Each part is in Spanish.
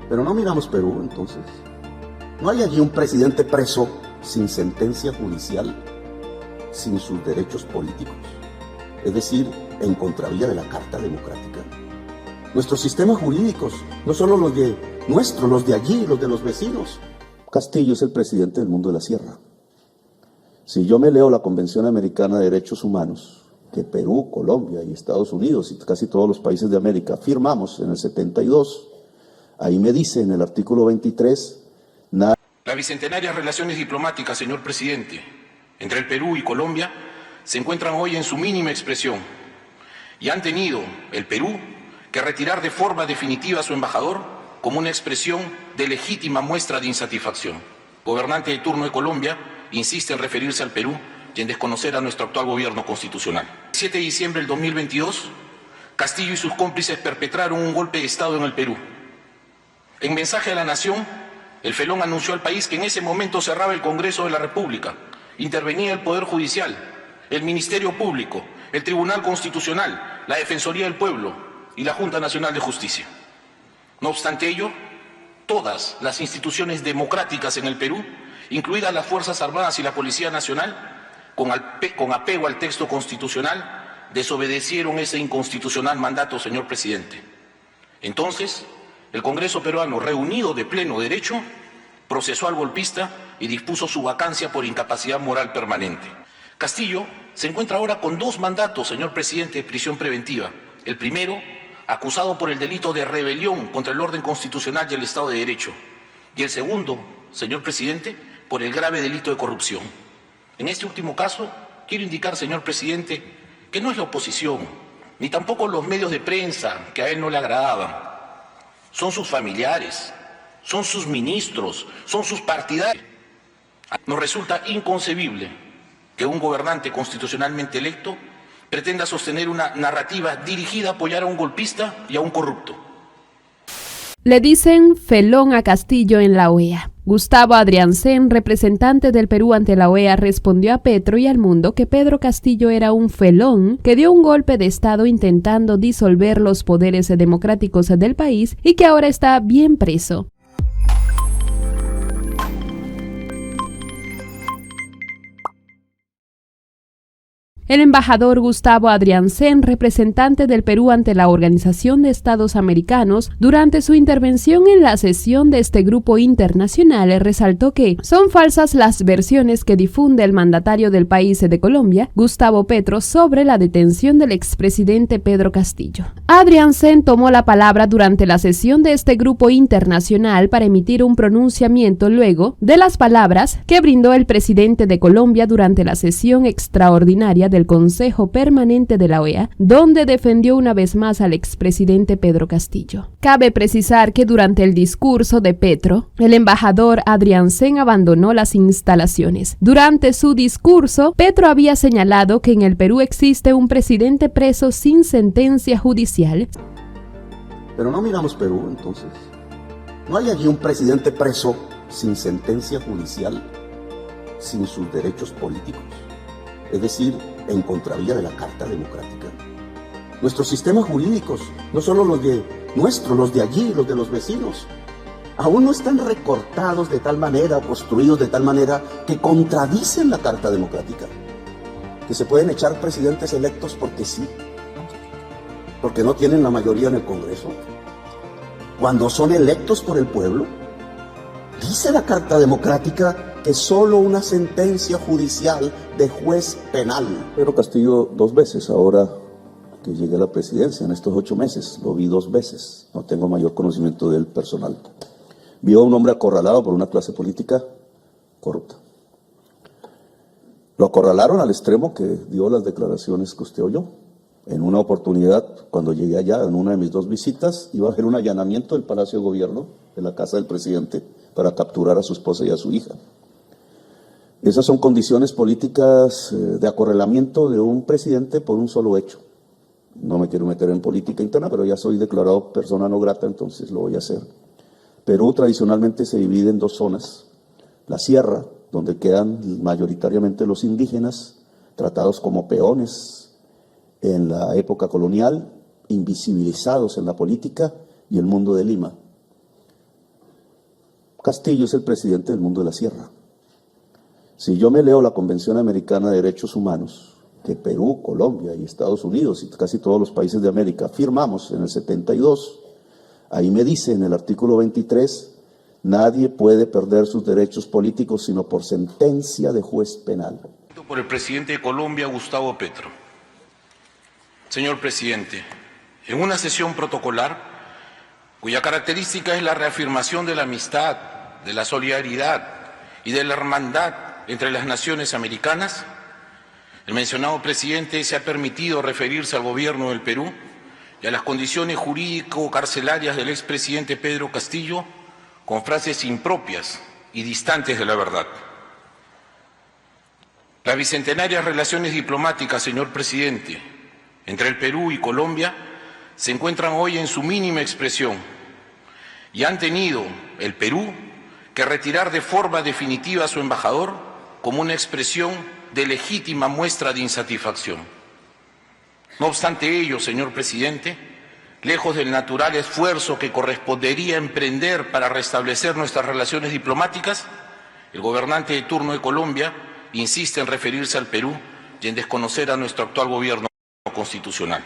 Pero no miramos Perú, entonces. No hay allí un presidente preso sin sentencia judicial, sin sus derechos políticos, es decir, en contravía de la Carta Democrática. Nuestros sistemas jurídicos, no solo los de nuestros, los de allí, los de los vecinos. Castillo es el presidente del mundo de la sierra. Si yo me leo la Convención Americana de Derechos Humanos, que Perú, Colombia y Estados Unidos y casi todos los países de América firmamos en el 72, ahí me dice en el artículo 23, nada. Las bicentenarias relaciones diplomáticas, señor presidente, entre el Perú y Colombia se encuentran hoy en su mínima expresión y han tenido el Perú que retirar de forma definitiva a su embajador como una expresión de legítima muestra de insatisfacción. El gobernante de turno de Colombia insiste en referirse al Perú y en desconocer a nuestro actual gobierno constitucional. El 7 de diciembre del 2022, Castillo y sus cómplices perpetraron un golpe de Estado en el Perú. En mensaje a la nación, el felón anunció al país que en ese momento cerraba el Congreso de la República, intervenía el Poder Judicial, el Ministerio Público, el Tribunal Constitucional, la Defensoría del Pueblo y la Junta Nacional de Justicia. No obstante ello, todas las instituciones democráticas en el Perú, incluidas las Fuerzas Armadas y la Policía Nacional, con apego al texto constitucional, desobedecieron ese inconstitucional mandato, señor presidente. Entonces, el Congreso peruano, reunido de pleno derecho, procesó al golpista y dispuso su vacancia por incapacidad moral permanente. Castillo se encuentra ahora con 2 mandatos, señor presidente, de prisión preventiva. El primero, acusado por el delito de rebelión contra el orden constitucional y el Estado de Derecho. Y el segundo, señor presidente, por el grave delito de corrupción. En este último caso, quiero indicar, señor presidente, que no es la oposición, ni tampoco los medios de prensa que a él no le agradaban. Son sus familiares, son sus ministros, son sus partidarios. Nos resulta inconcebible que un gobernante constitucionalmente electo pretenda sostener una narrativa dirigida a apoyar a un golpista y a un corrupto. Le dicen felón a Castillo en la OEA. Gustavo Adrianzen, representante del Perú ante la OEA, respondió a Petro y al mundo que Pedro Castillo era un felón que dio un golpe de Estado intentando disolver los poderes democráticos del país y que ahora está bien preso. El embajador Gustavo Adrianzen, representante del Perú ante la Organización de Estados Americanos, durante su intervención en la sesión de este grupo internacional, resaltó que son falsas las versiones que difunde el mandatario del país de Colombia, Gustavo Petro, sobre la detención del expresidente Pedro Castillo. Adrianzen tomó la palabra durante la sesión de este grupo internacional para emitir un pronunciamiento luego de las palabras que brindó el presidente de Colombia durante la sesión extraordinaria del Consejo Permanente de la OEA, donde defendió una vez más al expresidente Pedro Castillo. Cabe precisar que durante el discurso de Petro, el embajador Adrianzen abandonó las instalaciones. Durante su discurso, Petro había señalado que en el Perú existe un presidente preso sin sentencia judicial. Pero no miramos Perú, entonces. No hay allí un presidente preso sin sentencia judicial, sin sus derechos políticos, es decir, en contravía de la Carta Democrática. Nuestros sistemas jurídicos, no solo los de nuestros, los de allí, los de los vecinos, aún no están recortados de tal manera o construidos de tal manera que contradicen la Carta Democrática. Que se pueden echar presidentes electos porque sí, porque no tienen la mayoría en el Congreso, cuando son electos por el pueblo. Dice la Carta Democrática que solo una sentencia judicial de juez penal. Pedro Castillo 2 veces, ahora que llegué a la presidencia, en estos 8 meses, lo vi 2 veces, no tengo mayor conocimiento de él personal. Vio a un hombre acorralado por una clase política corrupta. Lo acorralaron al extremo que dio las declaraciones que usted oyó. En una oportunidad, cuando llegué allá, en una de mis 2 visitas, iba a hacer un allanamiento del Palacio de Gobierno, de la casa del presidente, para capturar a su esposa y a su hija. Esas son condiciones políticas de acorralamiento de un presidente por un solo hecho. No me quiero meter en política interna, pero ya soy declarado persona no grata, entonces lo voy a hacer. Perú tradicionalmente se divide en 2 zonas. La sierra, donde quedan mayoritariamente los indígenas, tratados como peones en la época colonial, invisibilizados en la política, y el mundo de Lima, Castillo es el presidente del mundo de la sierra. Si yo me leo la Convención Americana de Derechos Humanos, que Perú, Colombia y Estados Unidos y casi todos los países de América firmamos en el 72, ahí me dice en el artículo 23, nadie puede perder sus derechos políticos sino por sentencia de juez penal. Por el presidente de Colombia, Gustavo Petro. Señor presidente, en una sesión protocolar, cuya característica es la reafirmación de la amistad, de la solidaridad y de la hermandad entre las naciones americanas, el mencionado presidente se ha permitido referirse al gobierno del Perú y a las condiciones jurídico-carcelarias del expresidente Pedro Castillo con frases impropias y distantes de la verdad. Las bicentenarias relaciones diplomáticas, señor presidente, entre el Perú y Colombia se encuentran hoy en su mínima expresión y han tenido el Perú que retirar de forma definitiva a su embajador como una expresión de legítima muestra de insatisfacción. No obstante ello, señor presidente, lejos del natural esfuerzo que correspondería emprender para restablecer nuestras relaciones diplomáticas, el gobernante de turno de Colombia insiste en referirse al Perú y en desconocer a nuestro actual gobierno constitucional.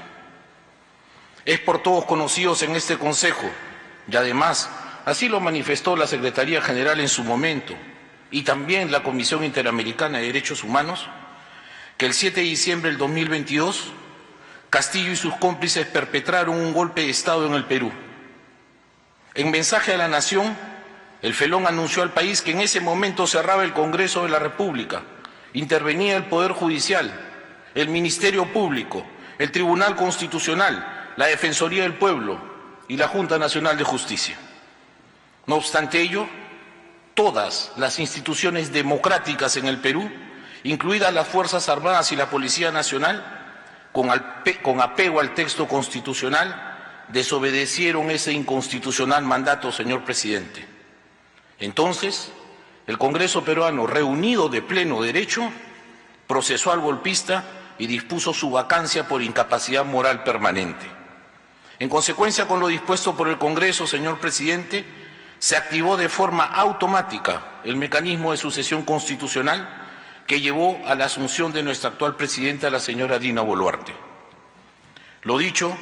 Es por todos conocidos en este Consejo, y además así lo manifestó la Secretaría General en su momento, y también la Comisión Interamericana de Derechos Humanos, que el 7 de diciembre del 2022, Castillo y sus cómplices perpetraron un golpe de Estado en el Perú. En mensaje a la nación, el felón anunció al país que en ese momento cerraba el Congreso de la República, intervenía el Poder Judicial, el Ministerio Público, el Tribunal Constitucional, la Defensoría del Pueblo y la Junta Nacional de Justicia. No obstante ello, todas las instituciones democráticas en el Perú, incluidas las Fuerzas Armadas y la Policía Nacional, con apego al texto constitucional, desobedecieron ese inconstitucional mandato, señor presidente. Entonces, el Congreso peruano, reunido de pleno derecho, procesó al golpista y dispuso su vacancia por incapacidad moral permanente. En consecuencia con lo dispuesto por el Congreso, señor presidente, se activó de forma automática el mecanismo de sucesión constitucional que llevó a la asunción de nuestra actual presidenta, la señora Dina Boluarte. Lo dicho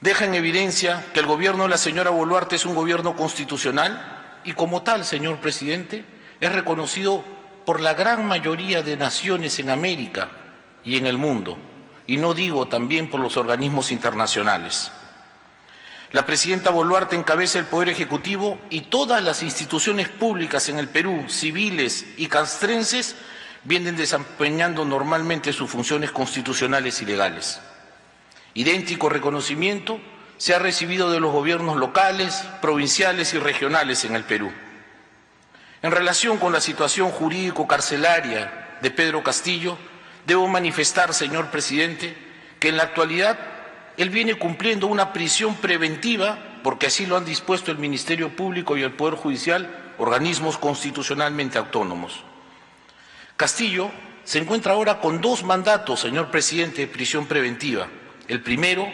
deja en evidencia que el gobierno de la señora Boluarte es un gobierno constitucional y como tal, señor presidente, es reconocido por la gran mayoría de naciones en América y en el mundo, y no digo también por los organismos internacionales. La presidenta Boluarte encabeza el Poder Ejecutivo y todas las instituciones públicas en el Perú, civiles y castrenses, vienen desempeñando normalmente sus funciones constitucionales y legales. Idéntico reconocimiento se ha recibido de los gobiernos locales, provinciales y regionales en el Perú. En relación con la situación jurídico-carcelaria de Pedro Castillo, debo manifestar, señor presidente, que en la actualidad él viene cumpliendo una prisión preventiva, porque así lo han dispuesto el Ministerio Público y el Poder Judicial, organismos constitucionalmente autónomos. Castillo se encuentra ahora con 2 mandatos, señor presidente, de prisión preventiva. El primero,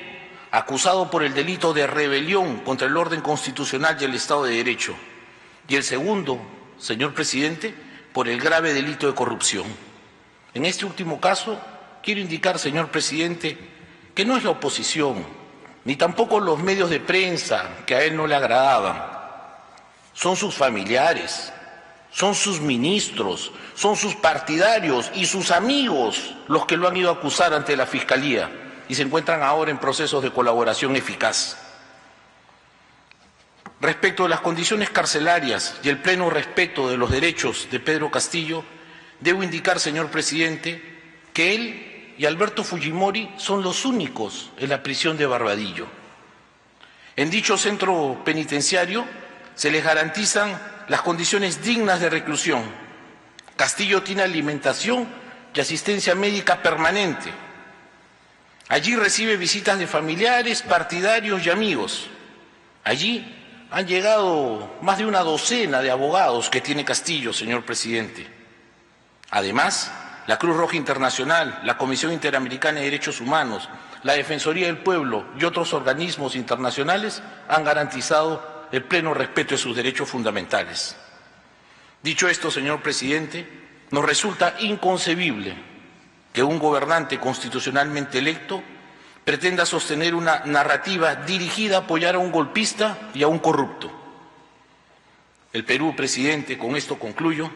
acusado por el delito de rebelión contra el orden constitucional y el Estado de Derecho. Y el segundo, señor presidente, por el grave delito de corrupción. En este último caso, quiero indicar, señor presidente, que no es la oposición, ni tampoco los medios de prensa que a él no le agradaban. Son sus familiares, son sus ministros, son sus partidarios y sus amigos los que lo han ido a acusar ante la Fiscalía y se encuentran ahora en procesos de colaboración eficaz. Respecto de las condiciones carcelarias y el pleno respeto de los derechos de Pedro Castillo, debo indicar, señor presidente, que él y Alberto Fujimori son los únicos en la prisión de Barbadillo. En dicho centro penitenciario se les garantizan las condiciones dignas de reclusión. Castillo tiene alimentación y asistencia médica permanente. Allí recibe visitas de familiares, partidarios y amigos. Allí han llegado más de una docena de abogados que tiene Castillo, señor presidente. Además, la Cruz Roja Internacional, la Comisión Interamericana de Derechos Humanos, la Defensoría del Pueblo y otros organismos internacionales han garantizado el pleno respeto de sus derechos fundamentales. Dicho esto, señor presidente, nos resulta inconcebible que un gobernante constitucionalmente electo pretenda sostener una narrativa dirigida a apoyar a un golpista y a un corrupto. El Perú, presidente, con esto concluyo,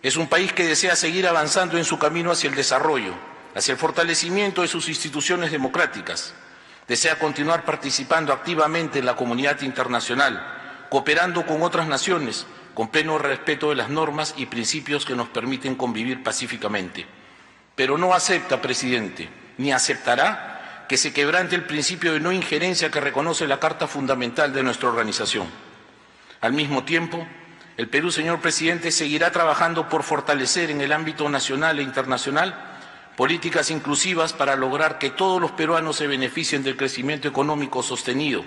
es un país que desea seguir avanzando en su camino hacia el desarrollo, hacia el fortalecimiento de sus instituciones democráticas. Desea continuar participando activamente en la comunidad internacional, cooperando con otras naciones, con pleno respeto de las normas y principios que nos permiten convivir pacíficamente. Pero no acepta, presidente, ni aceptará que se quebrante el principio de no injerencia que reconoce la Carta Fundamental de nuestra organización. Al mismo tiempo, el Perú, señor presidente, seguirá trabajando por fortalecer en el ámbito nacional e internacional políticas inclusivas para lograr que todos los peruanos se beneficien del crecimiento económico sostenido.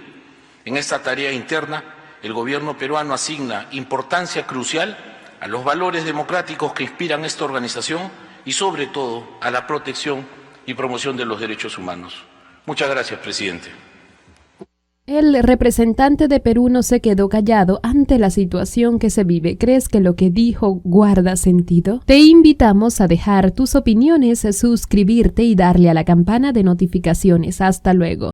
En esta tarea interna, el gobierno peruano asigna importancia crucial a los valores democráticos que inspiran esta organización y, sobre todo, a la protección y promoción de los derechos humanos. Muchas gracias, presidente. El representante de Perú no se quedó callado ante la situación que se vive. ¿Crees que lo que dijo guarda sentido? Te invitamos a dejar tus opiniones, suscribirte y darle a la campana de notificaciones. Hasta luego.